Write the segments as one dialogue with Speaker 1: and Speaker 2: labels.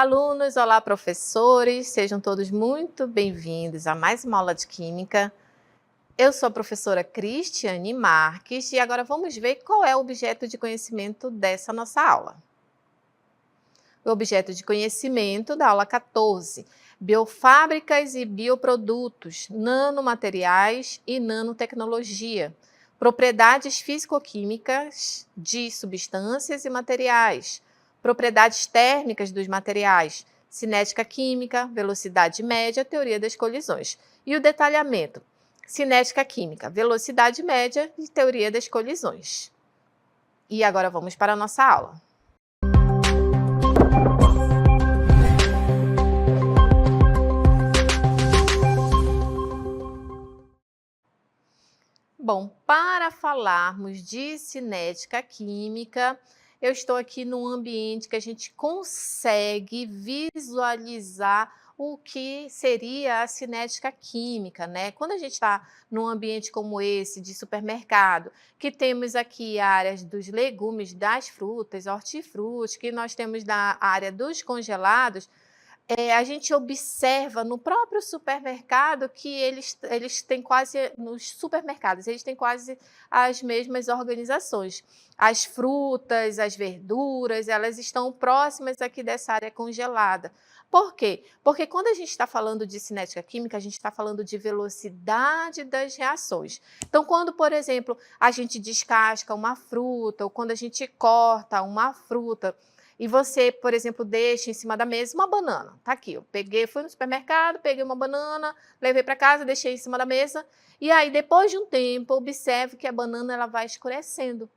Speaker 1: Olá, alunos! Olá, professores! Sejam todos muito bem-vindos a mais uma aula de Química. Eu sou a professora Cristiane Marques e agora vamos ver qual é o objeto de conhecimento dessa nossa aula. O objeto de conhecimento da aula 14, biofábricas e bioprodutos, nanomateriais e nanotecnologia, propriedades físico-químicas de substâncias e materiais, propriedades térmicas dos materiais, cinética química, velocidade média, teoria das colisões. E o detalhamento, cinética química, velocidade média e teoria das colisões. E agora vamos para a nossa aula. Bom, para falarmos de cinética química, eu estou aqui num ambiente que a gente consegue visualizar o que seria a cinética química, né? Quando a gente está num ambiente como esse, de supermercado, que temos aqui áreas dos legumes, das frutas, hortifruti, que nós temos da área dos congelados, a gente observa no próprio supermercado que eles têm quase, nos supermercados, eles têm quase as mesmas organizações. As frutas, as verduras, elas estão próximas aqui dessa área congelada. Por quê? Porque quando a gente está falando de cinética química, a gente está falando de velocidade das reações. Então, quando, por exemplo, a gente descasca uma fruta, ou quando a gente corta uma fruta, e você, por exemplo, deixa em cima da mesa uma banana. Tá aqui, eu fui no supermercado, peguei uma banana, levei para casa, deixei em cima da mesa. E aí, depois de um tempo, observe que a banana ela vai escurecendo.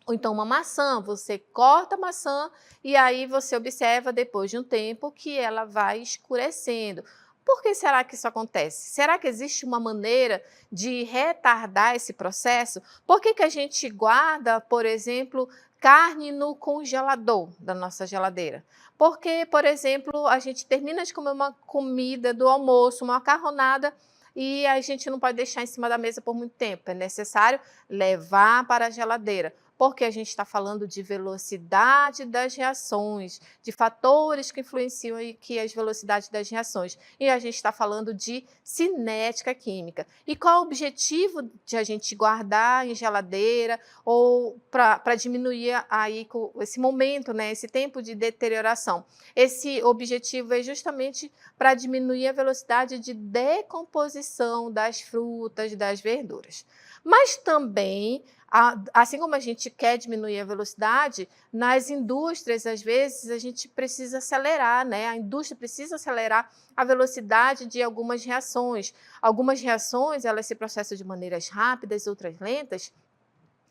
Speaker 1: Ou então uma maçã, você corta a maçã e aí você observa depois de um tempo que ela vai escurecendo. Por que será que isso acontece? Será que existe uma maneira de retardar esse processo? Por que a gente guarda, por exemplo, carne no congelador da nossa geladeira? Porque, por exemplo, a gente termina de comer uma comida do almoço, uma macarronada, e a gente não pode deixar em cima da mesa por muito tempo. É necessário levar para a geladeira, porque a gente está falando de velocidade das reações, de fatores que influenciam aqui as velocidades das reações. E a gente está falando de cinética química. E qual é o objetivo de a gente guardar em geladeira ou para diminuir aí esse momento, né, esse tempo de deterioração? Esse objetivo é justamente para diminuir a velocidade de decomposição das frutas, das verduras. Mas também, assim como a gente quer diminuir a velocidade, nas indústrias, às vezes, a gente precisa acelerar, né? A indústria precisa acelerar a velocidade de algumas reações. Algumas reações, elas se processam de maneiras rápidas, outras lentas.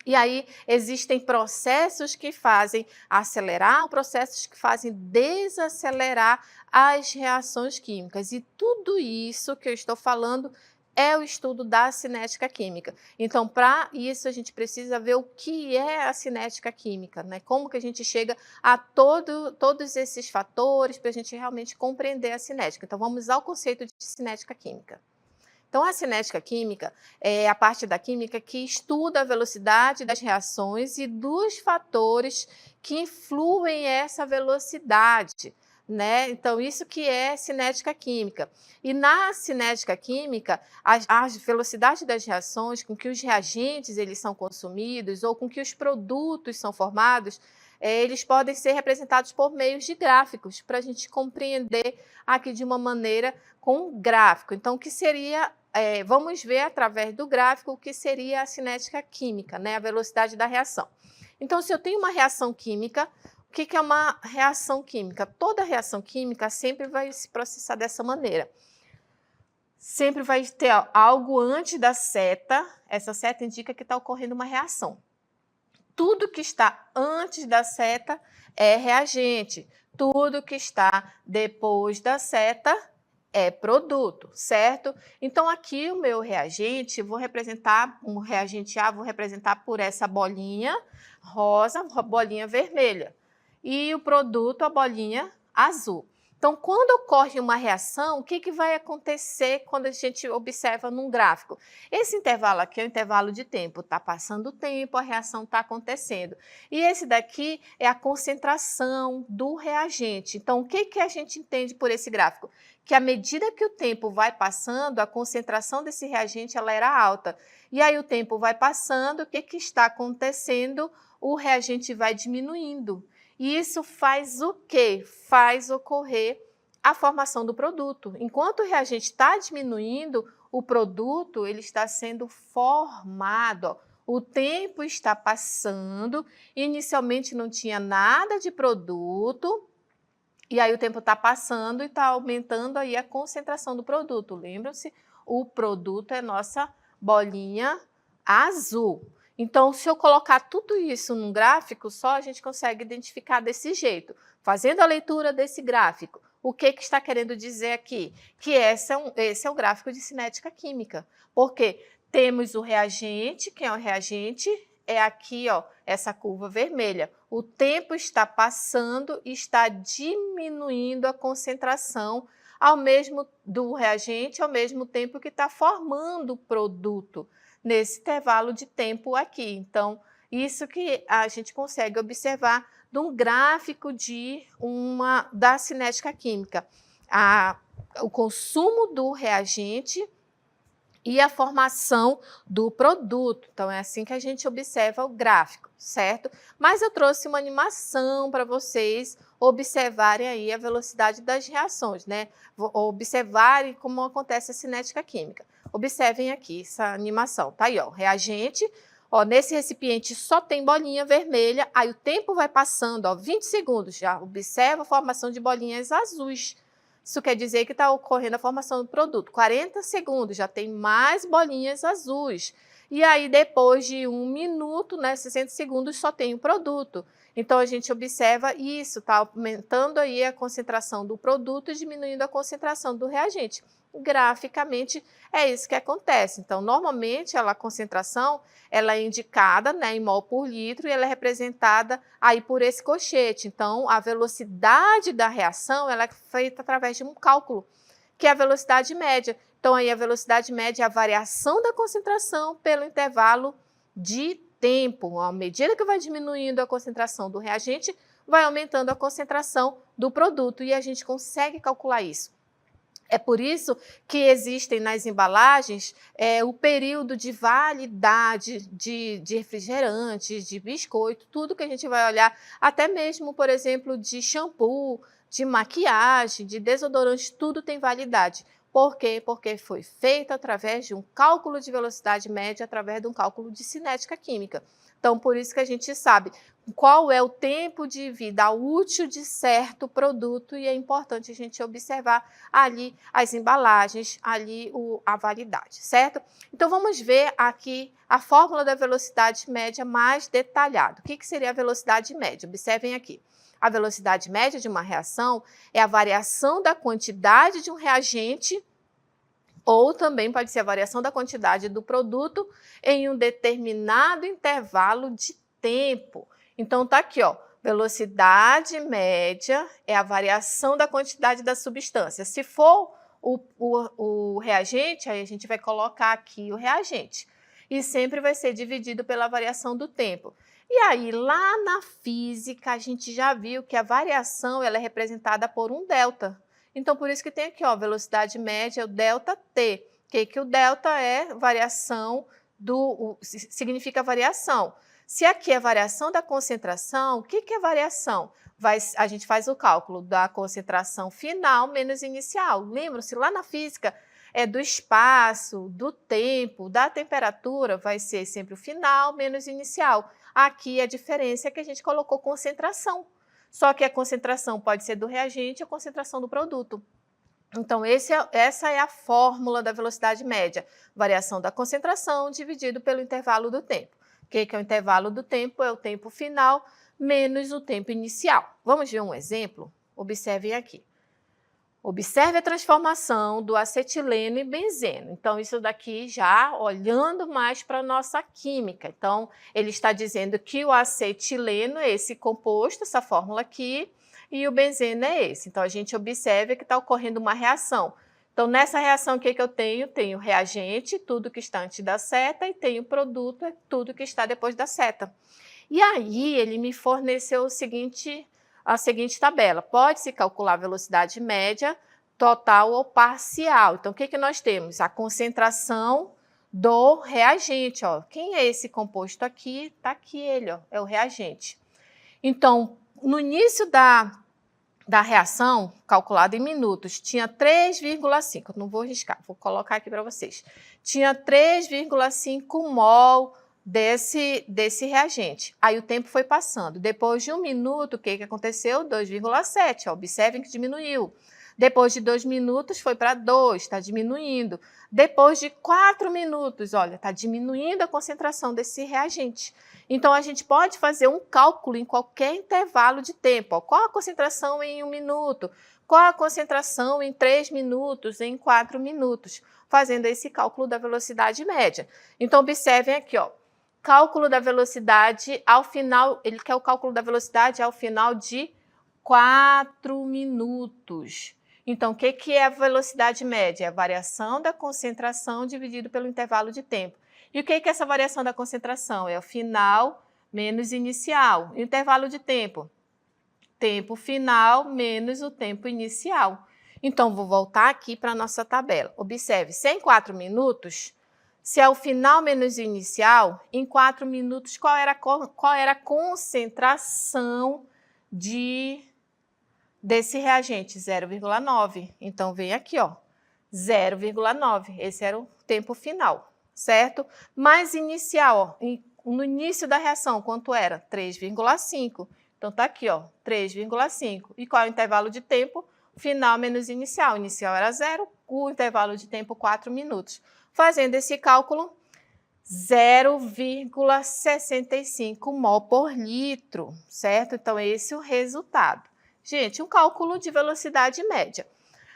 Speaker 1: E aí existem processos que fazem acelerar, processos que fazem desacelerar as reações químicas. E tudo isso que eu estou falando é o estudo da cinética química. Então, para isso, a gente precisa ver o que é a cinética química, né? Como que a gente chega a todos esses fatores para a gente realmente compreender a cinética. Então, vamos ao conceito de cinética química. Então, a cinética química é a parte da química que estuda a velocidade das reações e dos fatores que influem essa velocidade, né? Então, isso que é cinética química. E na cinética química, a velocidade das reações, com que os reagentes eles são consumidos ou com que os produtos são formados, eles podem ser representados por meios de gráficos, para a gente compreender aqui de uma maneira com um gráfico. Então, o que seria... vamos ver através do gráfico o que seria a cinética química, né? A velocidade da reação. Então, se eu tenho uma reação química, o que é uma reação química? Toda reação química sempre vai se processar dessa maneira. Sempre vai ter algo antes da seta, essa seta indica que está ocorrendo uma reação. Tudo que está antes da seta é reagente, tudo que está depois da seta é produto, certo? Então, aqui o meu reagente, vou representar, um reagente A, vou representar por essa bolinha rosa, bolinha vermelha. E o produto, a bolinha azul. Então, quando ocorre uma reação, o que, que vai acontecer quando a gente observa num gráfico? Esse intervalo aqui é o intervalo de tempo, está passando o tempo, a reação está acontecendo. E esse daqui é a concentração do reagente. Então, o que, que a gente entende por esse gráfico? Que à medida que o tempo vai passando, a concentração desse reagente ela era alta. E aí o tempo vai passando, o que, que está acontecendo? O reagente vai diminuindo. E isso faz o quê? Faz ocorrer a formação do produto. Enquanto o reagente está diminuindo, o produto ele está sendo formado. Ó. O tempo está passando, inicialmente não tinha nada de produto, e aí o tempo está passando e está aumentando aí a concentração do produto. Lembram-se? O produto é nossa bolinha azul. Então, se eu colocar tudo isso num gráfico só, a gente consegue identificar desse jeito. Fazendo a leitura desse gráfico, o que, que está querendo dizer aqui? Que esse é um gráfico de cinética química. Porque temos o reagente, quem é o reagente? É aqui, ó, essa curva vermelha. O tempo está passando e está diminuindo a concentração do reagente ao mesmo tempo que está formando o produto nesse intervalo de tempo aqui. Então, isso que a gente consegue observar de um gráfico da cinética química. O consumo do reagente e a formação do produto. Então, é assim que a gente observa o gráfico, certo? Mas eu trouxe uma animação para vocês observarem aí a velocidade das reações, né? Observarem como acontece a cinética química. Observem aqui essa animação, tá aí, ó, reagente, ó, nesse recipiente só tem bolinha vermelha, aí o tempo vai passando, ó, 20 segundos, já observa a formação de bolinhas azuis. Isso quer dizer que está ocorrendo a formação do produto. 40 segundos, já tem mais bolinhas azuis. E aí, depois de 1 minuto, né, 60 segundos, só tem o produto. Então, a gente observa isso, está aumentando aí a concentração do produto e diminuindo a concentração do reagente. Graficamente, é isso que acontece. Então, normalmente, a concentração ela é indicada, né, em mol por litro e ela é representada aí por esse cochete. Então, a velocidade da reação ela é feita através de um cálculo, que é a velocidade média. Então, aí a velocidade média é a variação da concentração pelo intervalo de tempo. À medida que vai diminuindo a concentração do reagente, vai aumentando a concentração do produto e a gente consegue calcular isso. É por isso que existem nas embalagens o período de validade de refrigerantes, de biscoito, tudo que a gente vai olhar, até mesmo, por exemplo, de shampoo, de maquiagem, de desodorante, tudo tem validade. Por quê? Porque foi feito através de um cálculo de velocidade média, através de um cálculo de cinética química. Então, por isso que a gente sabe qual é o tempo de vida útil de certo produto e é importante a gente observar ali as embalagens, ali a validade, certo? Então, vamos ver aqui a fórmula da velocidade média mais detalhada. O que seria a velocidade média? Observem aqui. A velocidade média de uma reação é a variação da quantidade de um reagente ou também pode ser a variação da quantidade do produto em um determinado intervalo de tempo. Então, tá aqui, ó, velocidade média é a variação da quantidade da substância. Se for o reagente, aí a gente vai colocar aqui o reagente. E sempre vai ser dividido pela variação do tempo. E aí, lá na física, a gente já viu que a variação ela é representada por um delta. Então, por isso que tem aqui, ó, velocidade média, o delta T. Que o delta é variação significa variação. Se aqui é variação da concentração, o que é variação? A gente faz o cálculo da concentração final menos inicial. Lembram-se, lá na física, do espaço, do tempo, da temperatura, vai ser sempre o final menos inicial. Aqui a diferença é que a gente colocou concentração. Só que a concentração pode ser do reagente ou a concentração do produto. Então, essa é a fórmula da velocidade média. Variação da concentração dividido pelo intervalo do tempo. O que é o intervalo do tempo? É o tempo final menos o tempo inicial. Vamos ver um exemplo? Observem aqui. Observe a transformação do acetileno em benzeno. Então, isso daqui já olhando mais para a nossa química. Então, ele está dizendo que o acetileno, esse composto, essa fórmula aqui, e o benzeno é esse. Então, a gente observa que está ocorrendo uma reação. Então, nessa reação, o que eu tenho? Tenho reagente, tudo que está antes da seta, e tenho produto, é tudo que está depois da seta. E aí, ele me forneceu a seguinte tabela. Pode-se calcular a velocidade média, total ou parcial. Então, o que nós temos? A concentração do reagente. Ó. Quem é esse composto aqui? Está aqui ele, ó, é o reagente. Então, no início da reação, calculada em minutos, tinha 3,5, não vou riscar, vou colocar aqui para vocês. Tinha 3,5 mol desse reagente. Aí o tempo foi passando. Depois de 1 minuto, o que aconteceu? 2,7, observem que diminuiu. Depois de 2 minutos, foi para 2, está diminuindo. Depois de 4 minutos, olha, está diminuindo a concentração desse reagente. Então, a gente pode fazer um cálculo em qualquer intervalo de tempo. Ó, qual a concentração em 1 minuto? Qual a concentração em 3 minutos, em 4 minutos? Fazendo esse cálculo da velocidade média. Então, observem aqui, ó. Cálculo da velocidade ao final, ele quer o cálculo da velocidade ao final de 4 minutos. Então, o que é a velocidade média? É a variação da concentração dividido pelo intervalo de tempo. E o que é essa variação da concentração? É o final menos inicial. Intervalo de tempo? Tempo final menos o tempo inicial. Então, vou voltar aqui para a nossa tabela. Observe, se é em 4 minutos, se é o final menos o inicial, em 4 minutos, qual era a concentração desse reagente? 0,9. Então, vem aqui, ó, 0,9. Esse era o tempo final, certo? Mais inicial, ó, no início da reação, quanto era? 3,5. Então, tá aqui, ó, 3,5. E qual é o intervalo de tempo? Final menos inicial. Inicial era 0, o intervalo de tempo 4 minutos. Fazendo esse cálculo, 0,65 mol por litro, certo? Então, esse é o resultado. Gente, um cálculo de velocidade média.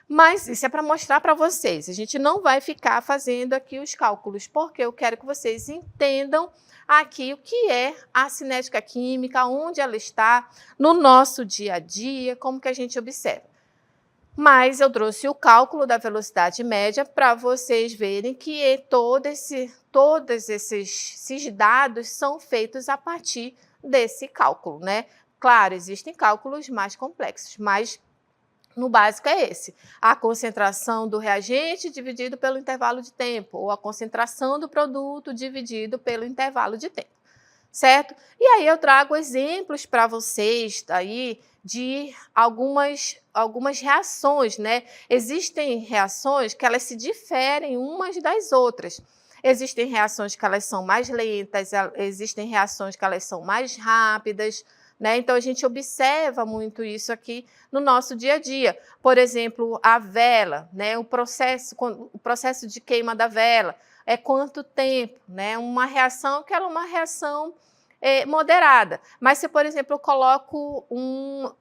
Speaker 1: Mas isso é para mostrar para vocês. A gente não vai ficar fazendo aqui os cálculos, porque eu quero que vocês entendam aqui o que é a cinética química, onde ela está no nosso dia a dia, como que a gente observa. Mas eu trouxe o cálculo da velocidade média para vocês verem que todos esses dados são feitos a partir desse cálculo, né? Claro, existem cálculos mais complexos, mas no básico é esse. A concentração do reagente dividido pelo intervalo de tempo, ou a concentração do produto dividido pelo intervalo de tempo, certo? E aí eu trago exemplos para vocês aí de algumas reações, né? Existem reações que elas se diferem umas das outras. Existem reações que elas são mais lentas, existem reações que elas são mais rápidas, né? Então, a gente observa muito isso aqui no nosso dia a dia. Por exemplo, a vela, né? O processo de queima da vela é quanto tempo, né? Uma reação que ela é uma reação moderada. Mas se, por exemplo, eu coloco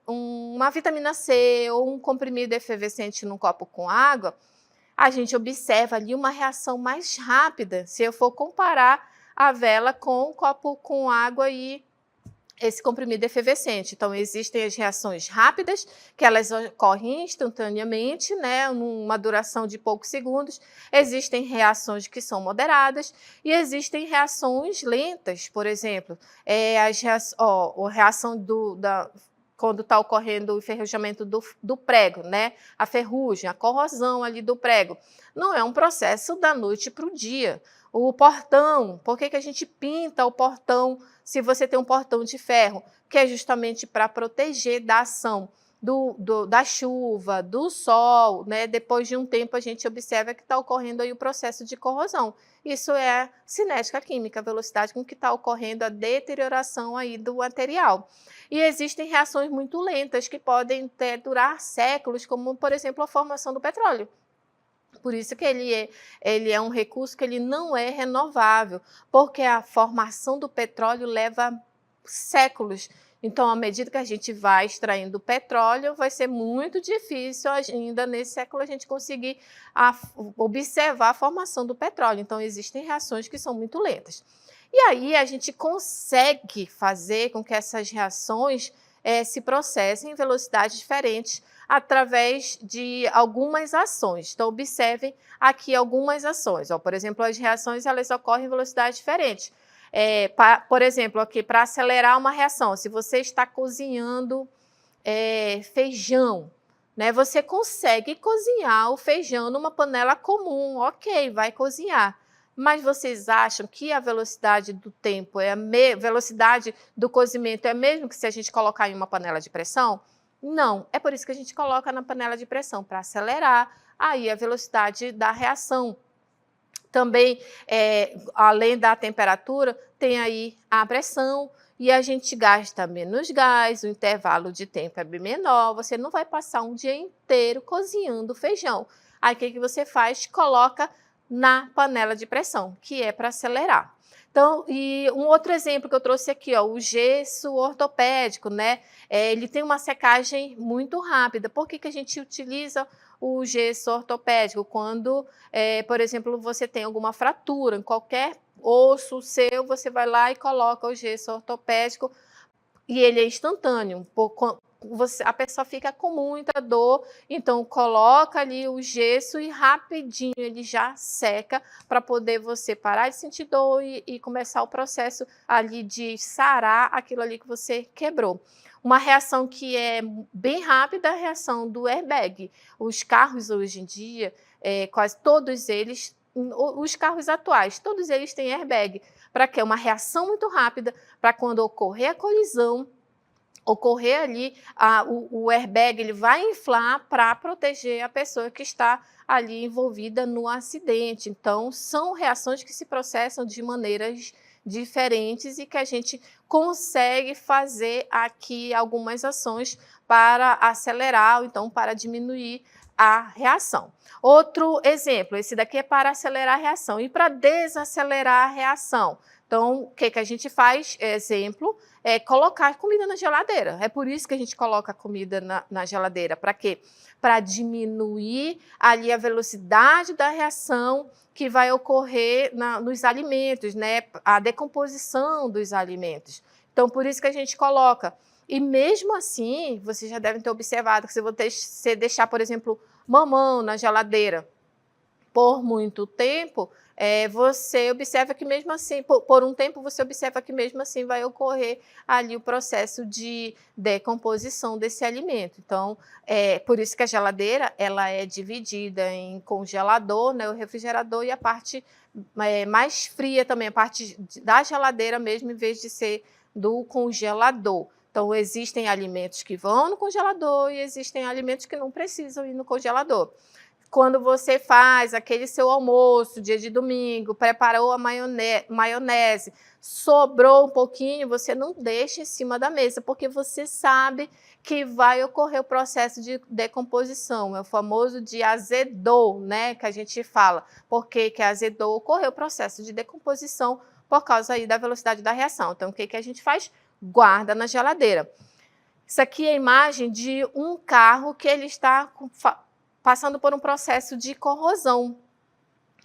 Speaker 1: uma vitamina C ou um comprimido efervescente num copo com água, a gente observa ali uma reação mais rápida, se eu for comparar a vela com um copo com água e esse comprimido efervescente. Então, existem as reações rápidas, que elas ocorrem instantaneamente, né, numa duração de poucos segundos. Existem reações que são moderadas e existem reações lentas, por exemplo, a reação quando está ocorrendo o enferrujamento do prego, né? A ferrugem, a corrosão ali do prego. Não é um processo da noite para o dia. O portão, por que a gente pinta o portão se você tem um portão de ferro? Que é justamente para proteger da ação da chuva, do sol, né? Depois de um tempo a gente observa que está ocorrendo aí o processo de corrosão. Isso é cinética química, a velocidade com que está ocorrendo a deterioração aí do material. E existem reações muito lentas que podem durar séculos, como, por exemplo, a formação do petróleo. Por isso que ele é um recurso que ele não é renovável, porque a formação do petróleo leva séculos. Então, à medida que a gente vai extraindo o petróleo, vai ser muito difícil ainda nesse século a gente conseguir observar a formação do petróleo. Então, existem reações que são muito lentas. E aí a gente consegue fazer com que essas reações se processam em velocidades diferentes através de algumas ações. Então, observem aqui algumas ações. Ó, por exemplo, as reações elas ocorrem em velocidades diferentes. Por exemplo, aqui para acelerar uma reação, se você está cozinhando feijão, né, você consegue cozinhar o feijão numa panela comum, ok, vai cozinhar. Mas vocês acham que a velocidade do tempo velocidade do cozimento é a mesma que se a gente colocar em uma panela de pressão? Não, é por isso que a gente coloca na panela de pressão, para acelerar aí a velocidade da reação. Também, além da temperatura, tem aí a pressão e a gente gasta menos gás, o intervalo de tempo é bem menor, você não vai passar um dia inteiro cozinhando feijão. Aí o que você faz? Coloca na panela de pressão, que é para acelerar. Então, e um outro exemplo que eu trouxe aqui, ó, o gesso ortopédico, né? Ele tem uma secagem muito rápida. Por que a gente utiliza o gesso ortopédico? Quando, por exemplo, você tem alguma fratura em qualquer osso seu, você vai lá e coloca o gesso ortopédico e ele é instantâneo. A pessoa fica com muita dor, então coloca ali o gesso e rapidinho ele já seca para poder você parar de sentir dor e começar o processo ali de sarar aquilo ali que você quebrou. Uma reação que é bem rápida é a reação do airbag. Os carros hoje em dia, quase todos eles, os carros atuais, todos eles têm airbag. Para quê? Uma reação muito rápida para quando ocorrer a colisão, ocorrer ali, o airbag ele vai inflar para proteger a pessoa que está ali envolvida no acidente. Então, são reações que se processam de maneiras diferentes e que a gente consegue fazer aqui algumas ações para acelerar ou então para diminuir a reação. Outro exemplo, esse daqui é para acelerar a reação e para desacelerar a reação. Então, o que a gente faz? Exemplo, colocar comida na geladeira. É por isso que a gente coloca a comida na geladeira. Para quê? Para diminuir ali a velocidade da reação que vai ocorrer nos alimentos, né? A decomposição dos alimentos. Então, por isso que a gente coloca. E mesmo assim, vocês já devem ter observado que se você deixar, por exemplo, mamão na geladeira por muito tempo, você observa que mesmo assim, por um tempo, você observa que mesmo assim vai ocorrer ali o processo de decomposição desse alimento. Então, por isso que a geladeira ela é dividida em congelador, né, o refrigerador, e a parte mais fria também, a parte da geladeira mesmo, em vez de ser do congelador. Então, existem alimentos que vão no congelador e existem alimentos que não precisam ir no congelador. Quando você faz aquele seu almoço, dia de domingo, preparou a maionese, sobrou um pouquinho, você não deixa em cima da mesa, porque você sabe que vai ocorrer o processo de decomposição, é o famoso de azedou, né, que a gente fala. Por que azedou? Ocorreu o processo de decomposição por causa aí da velocidade da reação. Então, o que a gente faz? Guarda na geladeira. Isso aqui é a imagem de um carro que ele está passando por um processo de corrosão.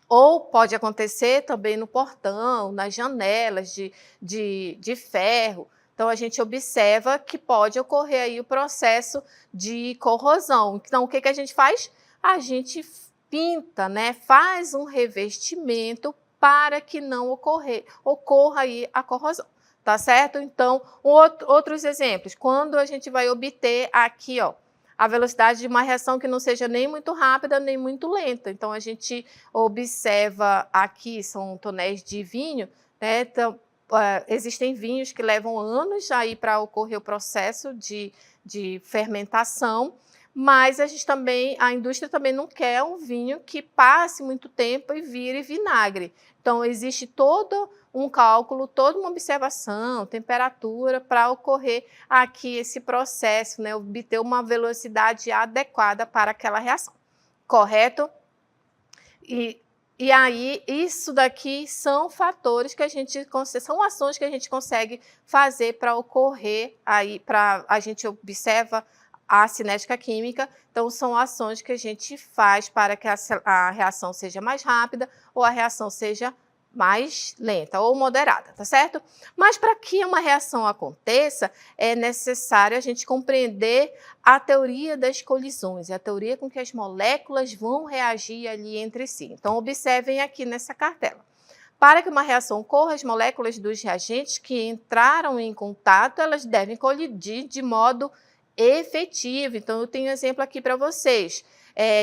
Speaker 1: Ou pode acontecer também no portão, nas janelas de ferro. Então, a gente observa que pode ocorrer aí o processo de corrosão. Então, o que a gente faz? A gente pinta, né? Faz um revestimento para que não ocorra aí a corrosão. Tá certo? Então, outros exemplos. Quando a gente vai obter aqui, ó, a velocidade de uma reação que não seja nem muito rápida, nem muito lenta. Então, a gente observa aqui, são tonéis de vinho, né? Então, existem vinhos que levam anos aí para ocorrer o processo de fermentação, mas a indústria também não quer um vinho que passe muito tempo e vire vinagre. Então, existe todo um cálculo, toda uma observação, temperatura, para ocorrer aqui esse processo, né, obter uma velocidade adequada para aquela reação, correto? E aí, isso daqui são fatores que são ações que a gente consegue fazer para ocorrer, a gente observa a cinética química, então são ações que a gente faz para que a reação seja mais rápida ou a reação seja mais lenta ou moderada, tá certo? Mas para que uma reação aconteça, é necessário a gente compreender a teoria das colisões, a teoria com que as moléculas vão reagir ali entre si. Então, observem aqui nessa cartela. Para que uma reação ocorra, as moléculas dos reagentes que entraram em contato, elas devem colidir de modo efetivo. Então, eu tenho um exemplo aqui para vocês,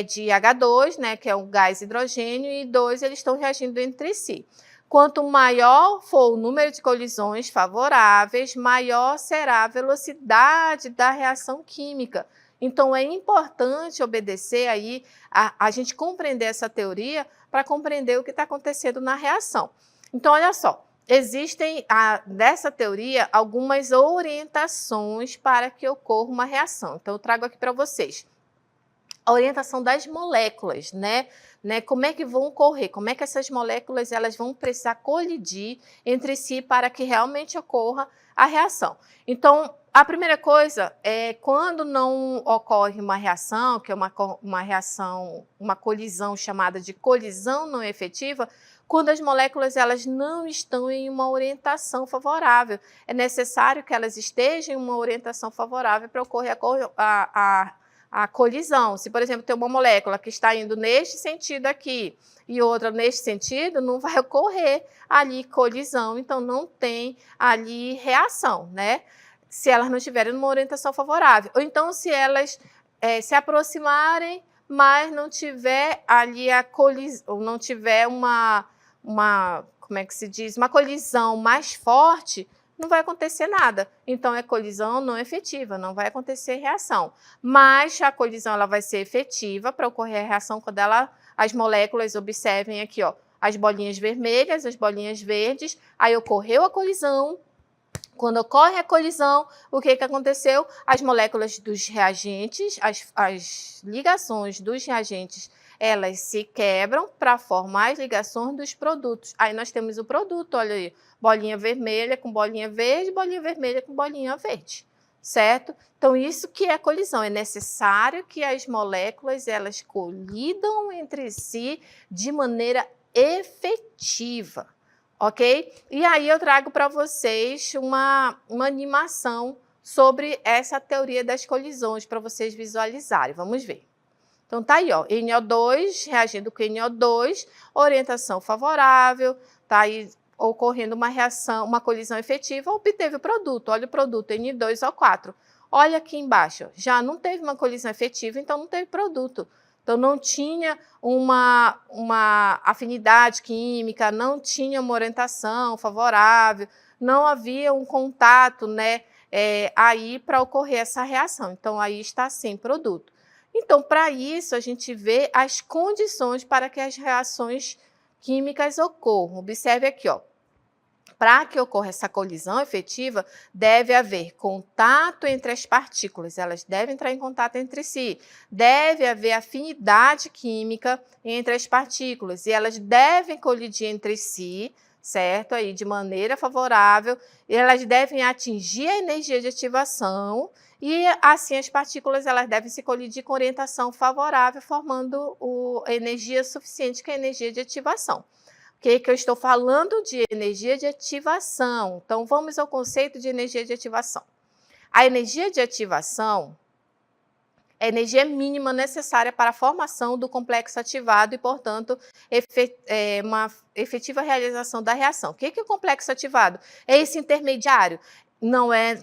Speaker 1: de H2, né, que é um gás hidrogênio, e 2, eles estão reagindo entre si. Quanto maior for o número de colisões favoráveis, maior será a velocidade da reação química. Então, é importante obedecer aí, a gente compreender essa teoria para compreender o que está acontecendo na reação. Então, olha só, existem, dessa teoria, algumas orientações para que ocorra uma reação. Então, eu trago aqui para vocês a orientação das moléculas, né? Como é que vão ocorrer? Como é que essas moléculas elas vão precisar colidir entre si para que realmente ocorra a reação? Então, a primeira coisa é quando não ocorre uma reação, que é uma reação, uma colisão chamada de colisão não efetiva, quando as moléculas elas não estão em uma orientação favorável. É necessário que elas estejam em uma orientação favorável para ocorrer a colisão. Se, por exemplo, tem uma molécula que está indo neste sentido aqui e outra neste sentido, não vai ocorrer ali colisão, então não tem ali reação, né? Se elas não estiverem numa orientação favorável. Ou então, se elas se aproximarem, mas não tiver ali a colisão, não tiver como é que se diz? Uma colisão mais forte, não vai acontecer nada. Então, é colisão não efetiva, não vai acontecer reação. Mas a colisão ela vai ser efetiva para ocorrer a reação quando as moléculas, observem aqui, ó, as bolinhas vermelhas, as bolinhas verdes, aí ocorreu a colisão. Quando ocorre a colisão, o que aconteceu? As moléculas dos reagentes, as ligações dos reagentes, elas se quebram para formar as ligações dos produtos. Aí nós temos o produto, olha aí, bolinha vermelha com bolinha verde, bolinha vermelha com bolinha verde, certo? Então, isso que é colisão. É necessário que as moléculas elas colidam entre si de maneira efetiva. Ok? E aí eu trago para vocês uma animação sobre essa teoria das colisões para vocês visualizarem. Vamos ver. Então tá aí, ó, NO2 reagindo com NO2, orientação favorável, tá aí ocorrendo uma reação, uma colisão efetiva, obteve o produto. Olha o produto N2O4. Olha aqui embaixo, já não teve uma colisão efetiva, então não teve produto. Então, não tinha uma afinidade química, não tinha uma orientação favorável, não havia um contato, né, aí para ocorrer essa reação. Então, aí está sem produto. Então, para isso, a gente vê as condições para que as reações químicas ocorram. Observe aqui, ó. Para que ocorra essa colisão efetiva, deve haver contato entre as partículas, elas devem entrar em contato entre si. Deve haver afinidade química entre as partículas e elas devem colidir entre si, certo? Aí de maneira favorável, e elas devem atingir a energia de ativação e assim as partículas elas devem se colidir com orientação favorável, formando a energia suficiente, que é a energia de ativação. Que eu estou falando de energia de ativação. Então, vamos ao conceito de energia de ativação. A energia de ativação é a energia mínima necessária para a formação do complexo ativado e, portanto, uma efetiva realização da reação. O que é o complexo ativado? É esse intermediário. Não é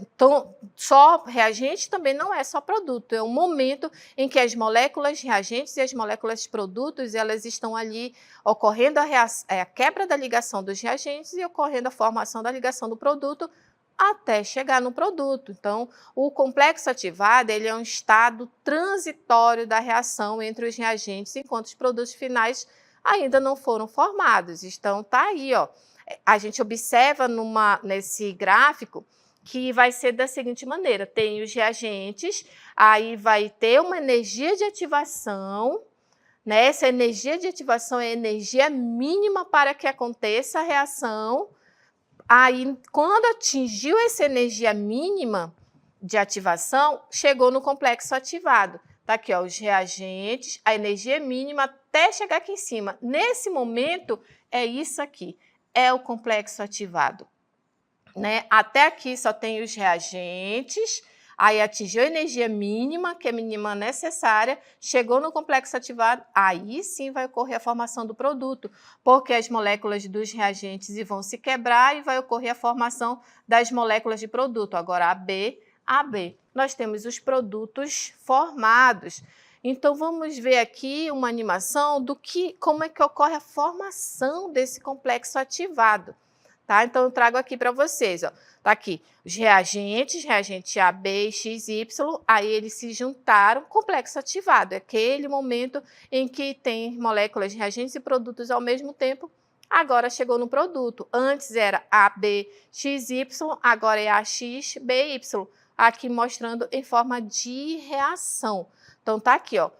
Speaker 1: só reagente, também não é só produto. É um momento em que as moléculas reagentes e as moléculas produtos, elas estão ali ocorrendo a quebra da ligação dos reagentes e ocorrendo a formação da ligação do produto até chegar no produto. Então, o complexo ativado ele é um estado transitório da reação entre os reagentes, enquanto os produtos finais ainda não foram formados. Então, tá aí, ó. A gente observa nesse gráfico que vai ser da seguinte maneira, tem os reagentes, aí vai ter uma energia de ativação, né? Essa energia de ativação é a energia mínima para que aconteça a reação. Aí, quando atingiu essa energia mínima de ativação, chegou no complexo ativado. Tá aqui, ó, os reagentes, a energia mínima até chegar aqui em cima. Nesse momento, é isso aqui. é o complexo ativado, né? Até aqui só tem os reagentes, aí atingiu a energia mínima, que é a mínima necessária, chegou no complexo ativado, aí sim vai ocorrer a formação do produto, porque as moléculas dos reagentes vão se quebrar e vai ocorrer a formação das moléculas de produto. Agora, AB. Nós temos os produtos formados. Então, vamos ver aqui uma animação como é que ocorre a formação desse complexo ativado. Tá? Então, eu trago aqui para vocês, ó. Tá aqui os reagentes, reagente A, B e X, Y, aí eles se juntaram, complexo ativado, é aquele momento em que tem moléculas, reagentes e produtos ao mesmo tempo, agora chegou no produto. Antes era A, B, X, Y, agora é A, X, B, Y, aqui mostrando em forma de reação. Então, tá aqui, ó.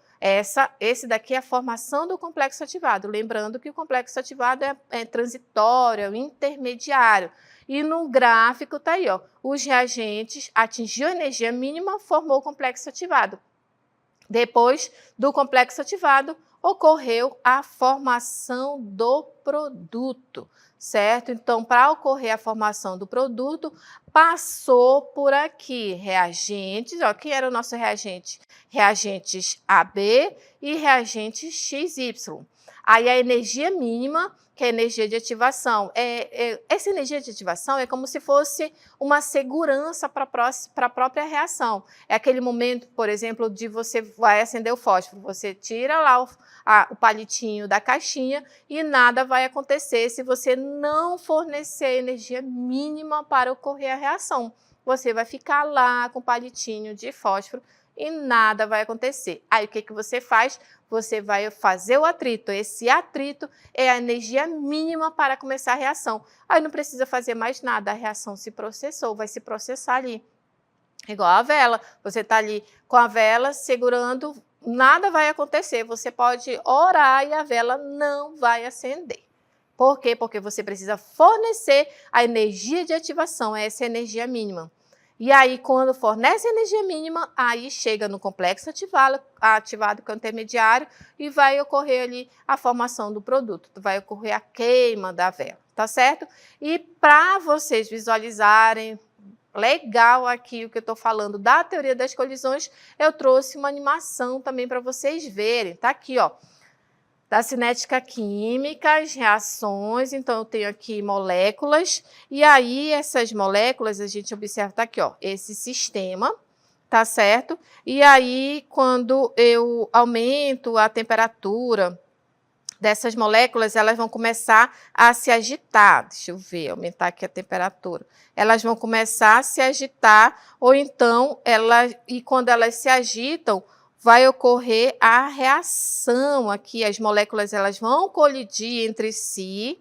Speaker 1: Esse daqui é a formação do complexo ativado. Lembrando que o complexo ativado é transitório, é intermediário. E no gráfico está aí, ó, os reagentes atingiu a energia mínima, formou o complexo ativado. Depois do complexo ativado, ocorreu a formação do produto, certo? Então, para ocorrer a formação do produto, passou por aqui reagentes, ó, quem era o nosso reagente? Reagentes AB e reagentes XY. Aí a energia mínima, que é a energia de ativação. Essa energia de ativação é como se fosse uma segurança para a própria reação. É aquele momento, por exemplo, de você vai acender o fósforo, você tira lá o palitinho da caixinha e nada vai acontecer se você não fornecer energia mínima para ocorrer a reação. Você vai ficar lá com o palitinho de fósforo e nada vai acontecer. Aí o que você faz? Você vai fazer o atrito. Esse atrito é a energia mínima para começar a reação. Aí não precisa fazer mais nada, a reação se processou, vai se processar ali. Igual a vela, você está ali com a vela segurando, nada vai acontecer. Você pode orar e a vela não vai acender. Por quê? Porque você precisa fornecer a energia de ativação, essa energia mínima. E aí, quando fornece energia mínima, aí chega no complexo ativado que é o intermediário e vai ocorrer ali a formação do produto, vai ocorrer a queima da vela, tá certo? E para vocês visualizarem legal aqui o que eu estou falando da teoria das colisões, eu trouxe uma animação também para vocês verem, tá aqui, ó. Da cinética química, as reações, então eu tenho aqui moléculas, e aí essas moléculas a gente observa, tá aqui, ó, esse sistema, tá certo? E aí quando eu aumento a temperatura dessas moléculas, elas vão começar a se agitar, deixa eu ver, aumentar aqui a temperatura, elas vão começar a se agitar, ou então, quando elas se agitam, vai ocorrer a reação aqui, as moléculas elas vão colidir entre si.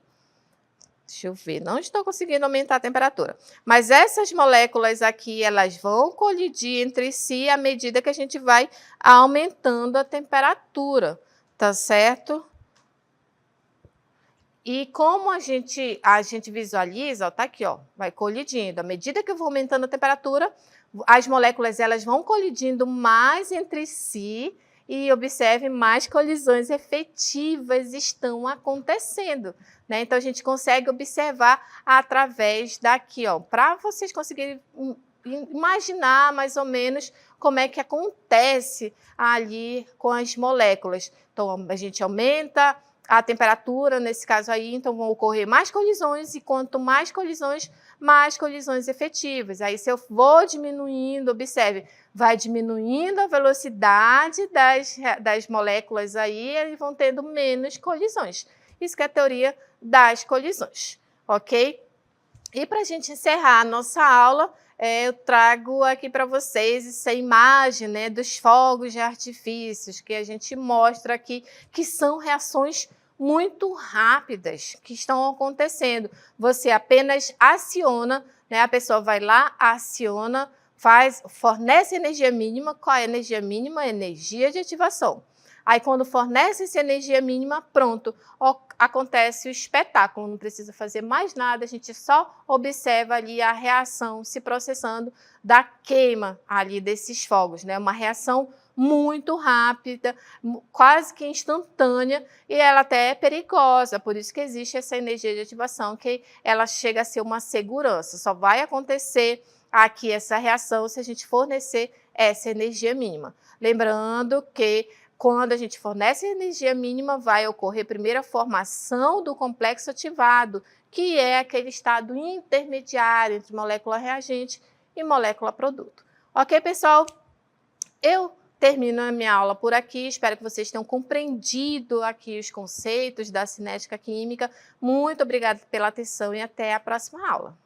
Speaker 1: Deixa eu ver, não estou conseguindo aumentar a temperatura. Mas essas moléculas aqui, elas vão colidir entre si à medida que a gente vai aumentando a temperatura, tá certo? E como a gente visualiza, ó, tá aqui, ó, vai colidindo. À medida que eu vou aumentando a temperatura, as moléculas elas vão colidindo mais entre si e observe, mais colisões efetivas estão acontecendo, né? Então a gente consegue observar através daqui, ó, para vocês conseguirem imaginar mais ou menos como é que acontece ali com as moléculas. Então a gente aumenta a temperatura, nesse caso aí, então vão ocorrer mais colisões, e quanto mais colisões efetivas. Aí se eu vou diminuindo, observe, vai diminuindo a velocidade das moléculas aí, eles vão tendo menos colisões. Isso que é a teoria das colisões, ok? E para a gente encerrar a nossa aula, eu trago aqui para vocês essa imagem, né, dos fogos de artifícios, que a gente mostra aqui, que são reações muito rápidas que estão acontecendo. Você apenas aciona, né, a pessoa vai lá, aciona, fornece energia mínima. Qual é a energia mínima? Energia de ativação. Aí, quando fornece essa energia mínima, pronto, acontece o espetáculo, não precisa fazer mais nada, a gente só observa ali a reação se processando da queima ali desses fogos, né? Uma reação muito rápida, quase que instantânea, e ela até é perigosa, por isso que existe essa energia de ativação, que ela chega a ser uma segurança. Só vai acontecer aqui essa reação se a gente fornecer essa energia mínima. Lembrando que quando a gente fornece energia mínima, vai ocorrer primeiro a formação do complexo ativado, que é aquele estado intermediário entre molécula reagente e molécula produto. Ok, pessoal? Eu termino a minha aula por aqui, espero que vocês tenham compreendido aqui os conceitos da cinética química. Muito obrigada pela atenção e até a próxima aula.